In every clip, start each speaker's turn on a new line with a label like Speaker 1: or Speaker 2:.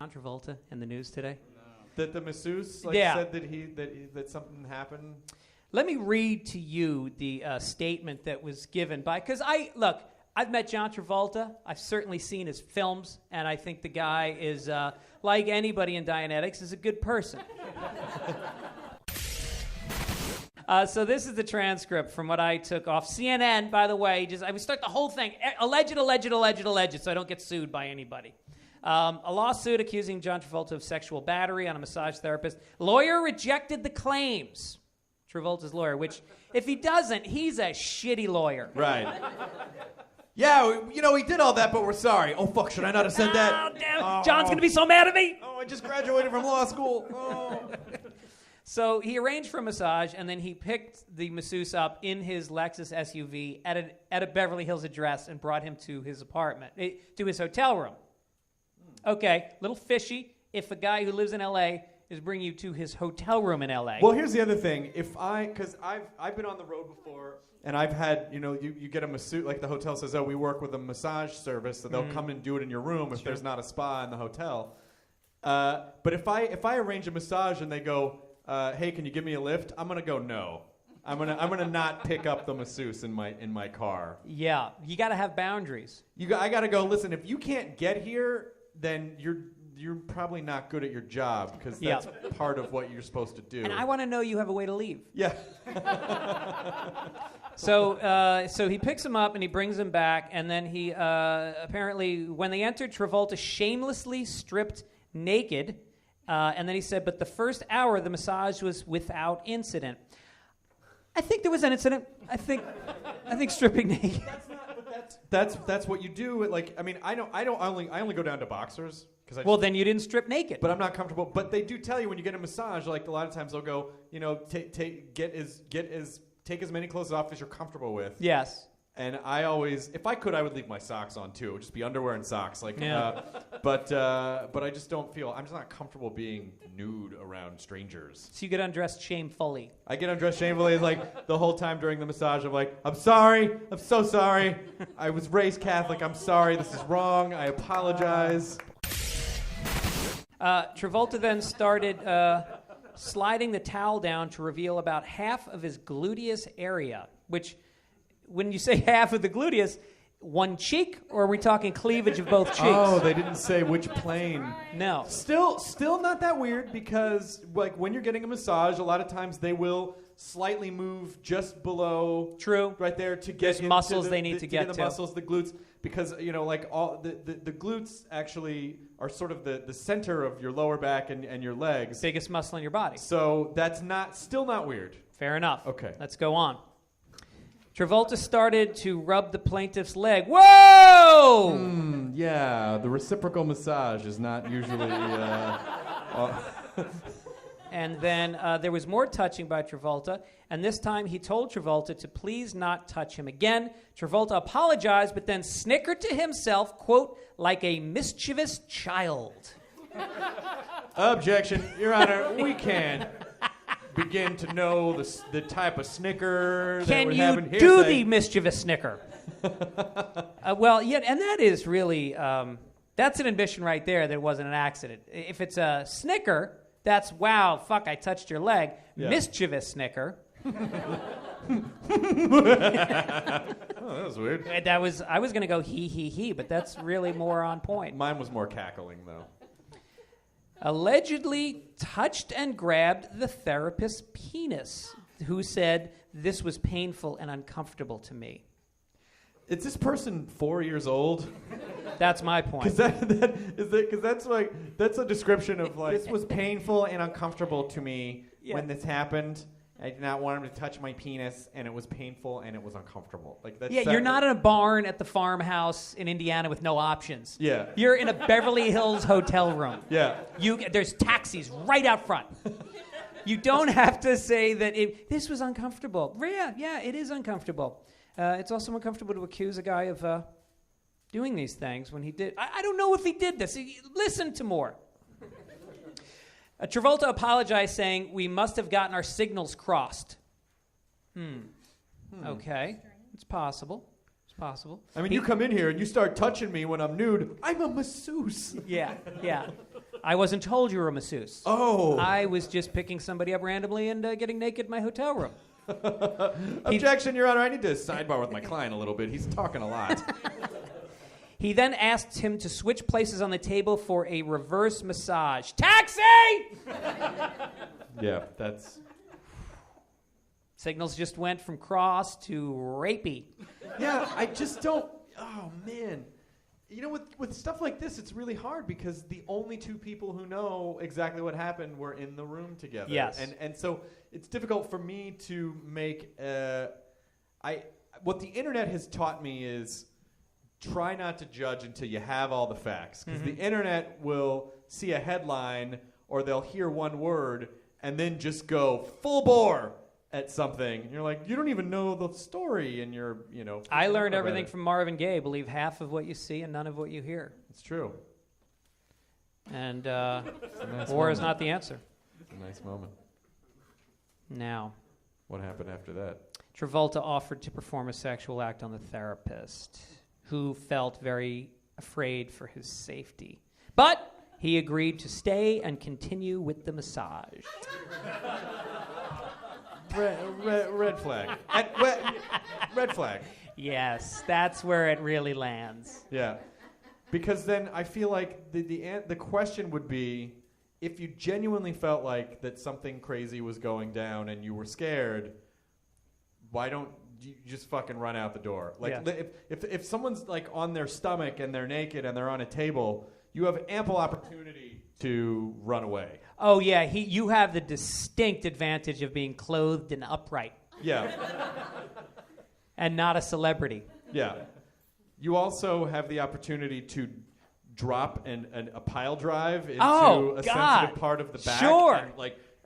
Speaker 1: John Travolta in the news today?
Speaker 2: That the masseuse said that something happened?
Speaker 1: Let me read to you the statement that was given by, because I've met John Travolta. I've certainly seen his films, and I think the guy is, like anybody in Dianetics, is a good person. So this is the transcript from what I took off CNN, by the way. I would start the whole thing. Alleged, so I don't get sued by anybody. A lawsuit accusing John Travolta of sexual battery on a massage therapist. Lawyer rejected the claims. Travolta's lawyer, which, if he doesn't, he's a shitty lawyer.
Speaker 2: Right. Yeah, he did all that, but we're sorry. Oh, fuck, should I not have said that?
Speaker 1: Oh, damn. John's going to be so mad at me.
Speaker 2: Oh, I just graduated from law school. Oh.
Speaker 1: So he arranged for a massage, and then he picked the masseuse up in his Lexus SUV at a Beverly Hills address and brought him to his apartment, to his hotel room. Okay, little fishy if a guy who lives in L.A. is bringing you to his hotel room in L.A.
Speaker 2: Well, here's the other thing. Because I've been on the road before, and I've had, you get a masseuse, like the hotel says, we work with a massage service, so they'll come and do it in your room if there's not a spa in the hotel. But if I arrange a massage and they go, hey, can you give me a lift? I'm gonna go no. I'm gonna not pick up the masseuse in my car.
Speaker 1: Yeah, you got to have boundaries.
Speaker 2: I got to go. Listen, if you can't get here, then you're probably not good at your job because that's part of what you're supposed to do.
Speaker 1: And I want to know you have a way to leave.
Speaker 2: Yeah.
Speaker 1: So he picks him up and he brings him back, and then he apparently, when they entered, Travolta shamelessly stripped naked. And then he said, but the first hour, the massage was without incident. I think there was an incident. I think stripping naked.
Speaker 2: That's what you do. I only go down to boxers.
Speaker 1: Then you didn't strip naked.
Speaker 2: But I'm not comfortable. But they do tell you when you get a massage, like a lot of times they'll go, take as many clothes off as you're comfortable with.
Speaker 1: Yes.
Speaker 2: And I always, if I could, I would leave my socks on too. It would just be underwear and socks. But I just don't feel, I'm just not comfortable being nude around strangers.
Speaker 1: So you get undressed shamefully.
Speaker 2: I get undressed shamefully, like the whole time during the massage. I'm like, I'm sorry. I'm so sorry. I was raised Catholic. I'm sorry. This is wrong. I apologize.
Speaker 1: Travolta then started sliding the towel down to reveal about half of his gluteus area, which, when you say half of the gluteus, one cheek, or are we talking cleavage of both cheeks?
Speaker 2: Oh, they didn't say which plane.
Speaker 1: No.
Speaker 2: Still not that weird because, like, when you're getting a massage, a lot of times they will slightly move just below.
Speaker 1: True.
Speaker 2: Right there to get
Speaker 1: There's muscles they need to get to.
Speaker 2: The muscles, the glutes, because like all the glutes actually are sort of the center of your lower back and your legs.
Speaker 1: Biggest muscle in your body.
Speaker 2: So that's still not weird.
Speaker 1: Fair enough.
Speaker 2: Okay.
Speaker 1: Let's go on. Travolta started to rub the plaintiff's leg. Whoa!
Speaker 2: Yeah, the reciprocal massage is not usually...
Speaker 1: And then there was more touching by Travolta, and this time he told Travolta to please not touch him again. Travolta apologized, but then snickered to himself, quote, like a mischievous child.
Speaker 2: Objection, Your Honor, we can't begin to know the type of snicker that would happen here.
Speaker 1: Can you do the mischievous snicker? And that is really, that's an admission right there that it wasn't an accident. If it's a snicker, that's, wow, fuck, I touched your leg. Yeah. Mischievous snicker.
Speaker 2: Oh, that was weird.
Speaker 1: I was going to go he, but that's really more on point.
Speaker 2: Mine was more cackling, though.
Speaker 1: Allegedly touched and grabbed the therapist's penis, who said, this was painful and uncomfortable to me.
Speaker 2: Is this person 4 years old?
Speaker 1: That's my point.
Speaker 2: Because that's a description of like, this was painful and uncomfortable to me when this happened. I did not want him to touch my penis, and it was painful and it was uncomfortable.
Speaker 1: You're not in a barn at the farmhouse in Indiana with no options.
Speaker 2: Yeah.
Speaker 1: You're in a Beverly Hills hotel room.
Speaker 2: Yeah.
Speaker 1: There's taxis right out front. You don't have to say that this was uncomfortable. Yeah, it is uncomfortable. It's also uncomfortable to accuse a guy of doing these things when he did. I don't know if he did this. Listen to more. Travolta apologized, saying, we must have gotten our signals crossed. Okay. It's possible. I
Speaker 2: mean, you come in here and you start touching me when I'm nude. I'm a masseuse.
Speaker 1: Yeah. I wasn't told you were a masseuse.
Speaker 2: Oh.
Speaker 1: I was just picking somebody up randomly and getting naked in my hotel room.
Speaker 2: Objection, Your Honor. I need to sidebar with my client a little bit. He's talking a lot.
Speaker 1: He then asked him to switch places on the table for a reverse massage. Taxi!
Speaker 2: Yeah, that's...
Speaker 1: Signals just went from cross to rapey.
Speaker 2: Yeah, I just don't... Oh, man. You know, with stuff like this, it's really hard because the only two people who know exactly what happened were in the room together.
Speaker 1: Yes.
Speaker 2: And so it's difficult for me to make... What the internet has taught me is try not to judge until you have all the facts. Because the internet will see a headline or they'll hear one word and then just go full bore at something. And you're like, you don't even know the story, and you're, you know.
Speaker 1: I learned everything from Marvin Gaye. Believe half of what you see and none of what you hear.
Speaker 2: It's true.
Speaker 1: And
Speaker 2: nice
Speaker 1: war is
Speaker 2: moment.
Speaker 1: not the answer.
Speaker 2: It's a nice moment.
Speaker 1: Now,
Speaker 2: What happened after that?
Speaker 1: Travolta offered to perform a sexual act on the therapist, who felt very afraid for his safety. But he agreed to stay and continue with the massage.
Speaker 2: Red flag. Red flag.
Speaker 1: Yes, that's where it really lands.
Speaker 2: Yeah. Because then I feel like the question would be, if you genuinely felt like that something crazy was going down and you were scared, why don't you just fucking run out the door? Like,
Speaker 1: Yeah.
Speaker 2: if someone's like on their stomach and they're naked and they're on a table, you have ample opportunity to run away.
Speaker 1: Oh, yeah, you have the distinct advantage of being clothed and upright.
Speaker 2: Yeah.
Speaker 1: And not a celebrity.
Speaker 2: Yeah. You also have the opportunity to drop a pile drive into a sensitive part of the back.
Speaker 1: Sure.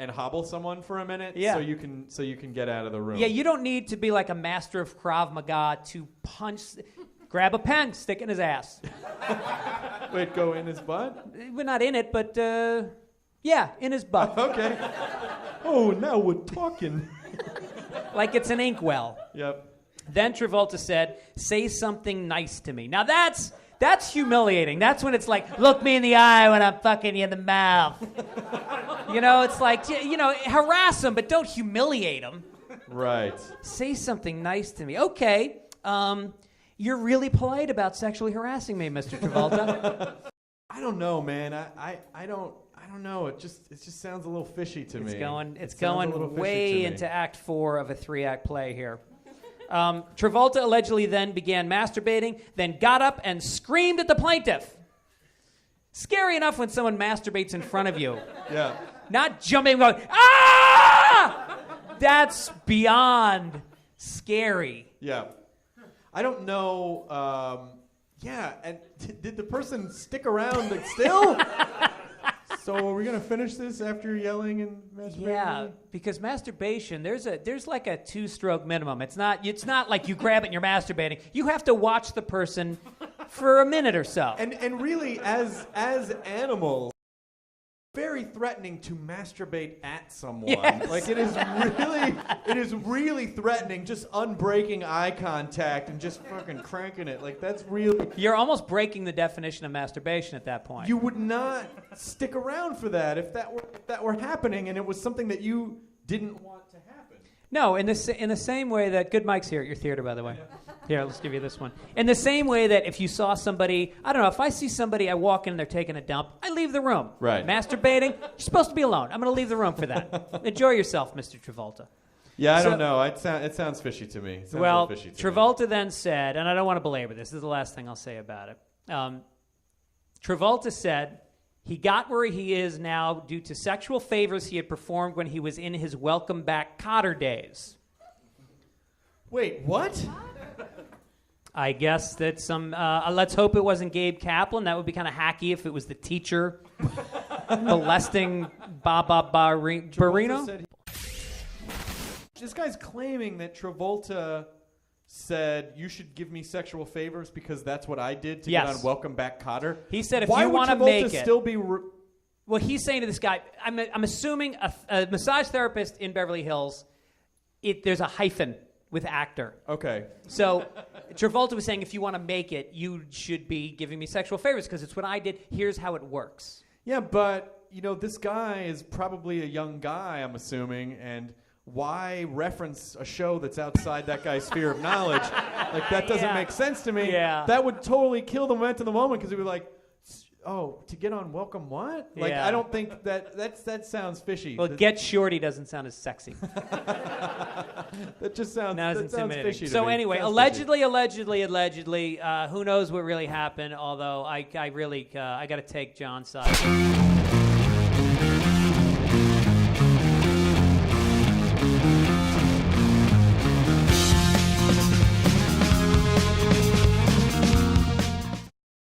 Speaker 2: And hobble someone for a minute,
Speaker 1: Yeah.
Speaker 2: so you can get out of the room.
Speaker 1: Yeah, you don't need to be like a master of Krav Maga to punch, grab a pen, stick it in his ass.
Speaker 2: Wait, go in his butt?
Speaker 1: We're not in it, but yeah, in his butt.
Speaker 2: Okay. Oh, now we're talking.
Speaker 1: Like it's an inkwell.
Speaker 2: Yep.
Speaker 1: Then Travolta said, "Say something nice to me." Now that's humiliating. That's when it's like, look me in the eye when I'm fucking you in the mouth. You know, it's like, harass him, but don't humiliate him.
Speaker 2: Right.
Speaker 1: Say something nice to me. Okay, you're really polite about sexually harassing me, Mr. Travolta.
Speaker 2: I don't know, man. I don't know. It just sounds a little fishy to me.
Speaker 1: It's going way into Act 4 of a 3-act play here. Travolta allegedly then began masturbating, then got up and screamed at the plaintiff. Scary enough when someone masturbates in front of you.
Speaker 2: Yeah.
Speaker 1: Not jumping and going, ah! That's beyond scary.
Speaker 2: Yeah. I don't know. Yeah, and did the person stick around still? So are we gonna finish this after yelling and masturbating?
Speaker 1: Yeah, because masturbation, there's like a 2-stroke minimum. It's not like you grab it and you're masturbating. You have to watch the person for a minute or so.
Speaker 2: And really, as animals, very threatening to masturbate at someone.
Speaker 1: Yes.
Speaker 2: Like it is really threatening, just unbreaking eye contact and just fucking cranking it. Like that's really.
Speaker 1: You're almost breaking the definition of masturbation at that point.
Speaker 2: You would not stick around for that if that were happening and it was something that you didn't want to happen.
Speaker 1: No, in the same way that good Mike's here at your theater, by the way. Here, let's give you this one. In the same way that if you saw somebody, I don't know, if I see somebody, I walk in and they're taking a dump, I leave the room.
Speaker 2: Right.
Speaker 1: Masturbating, you're supposed to be alone. I'm going to leave the room for that. Enjoy yourself, Mr. Travolta.
Speaker 2: Yeah, I don't know. It sounds fishy to me.
Speaker 1: Well, Travolta then said, and I don't want to belabor this. This is the last thing I'll say about it. Travolta said he got where he is now due to sexual favors he had performed when he was in his Welcome Back Kotter days.
Speaker 2: Wait, what?
Speaker 1: I guess that let's hope it wasn't Gabe Kaplan. That would be kind of hacky if it was the teacher molesting Barino.
Speaker 2: This guy's claiming that Travolta said, you should give me sexual favors because that's what I did to get on Welcome Back Kotter.
Speaker 1: He said if you want to make it.
Speaker 2: Still be
Speaker 1: well, he's saying to this guy, I'm assuming a massage therapist in Beverly Hills, there's a hyphen with actor.
Speaker 2: Okay.
Speaker 1: So Travolta was saying if you want to make it, you should be giving me sexual favors because it's what I did. Here's how it works.
Speaker 2: Yeah, but, this guy is probably a young guy, I'm assuming, and why reference a show that's outside that guy's sphere of knowledge? Like, that doesn't make sense to me.
Speaker 1: Yeah.
Speaker 2: That would totally kill the momentum of the moment because he would be like, oh, to get on Welcome What? Like, I don't think that sounds fishy.
Speaker 1: Well, Get Shorty doesn't sound as sexy.
Speaker 2: That just sounds, fishy to
Speaker 1: So
Speaker 2: me.
Speaker 1: anyway,
Speaker 2: Sounds
Speaker 1: allegedly, who knows what really happened, although I got to take John's side.